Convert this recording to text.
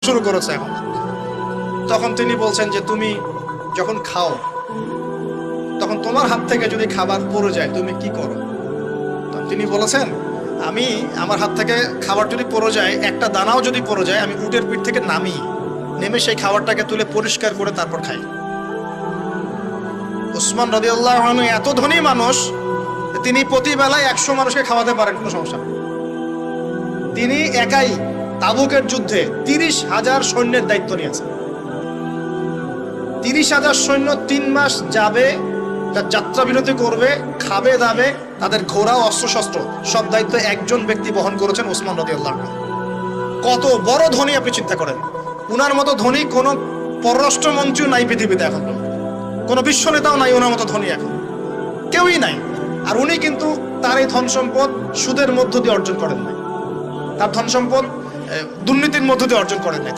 শুরু করেছে এখন। তখন তিনি বলছেন যে তুমি যখন খাও তখন তোমার হাত থেকে যদি খাবার পড়ে যায় তুমি কি করো? তখন তিনি বলেছেন, আমি আমার হাত থেকে খাবার যদি পড়ে যায়, একটা দানাও যদি পড়ে যায়, আমি উটের পিঠ থেকে নেমে সেই খাবারটাকে তুলে পরিষ্কার করে তারপর খাই। উসমান রাদিয়াল্লাহু আনহু এত ধনী মানুষ, তিনি প্রতি বেলায় 100 মানুষকে খাওয়াতে পারেন, কোনো সমস্যা নেই। তিনি একাই তাবুকের যুদ্ধে 30,000 সৈন্যের দায়িত্ব নিয়েছেন। 30,000 সৈন্য 3 মাস যাবে, তার যাত্রা বিরতি করবে, খাবে দাবে, তাদের ঘোড়া অস্ত্রশস্ত্র সব দায়িত্ব একজন ব্যক্তি বহন করেছেন, উসমান রাদিয়াল্লাহু আনহু। কত বড় ধনী আপনি চিন্তা করেন। উনার মতো ধনী কোনো পররাষ্ট্রমন্ত্রী নাই পৃথিবীতে এখন, কোনো বিশ্ব নেতাও নাই ওনার মতো ধনী এখন, কেউই নাই। আর উনি কিন্তু তার এই ধন সম্পদ সুদের মধ্য দিয়ে অর্জন করেন নাই, তার ধন সম্পদ দুর্নীতির মধ্য দিয়ে অর্জন করেন নাই।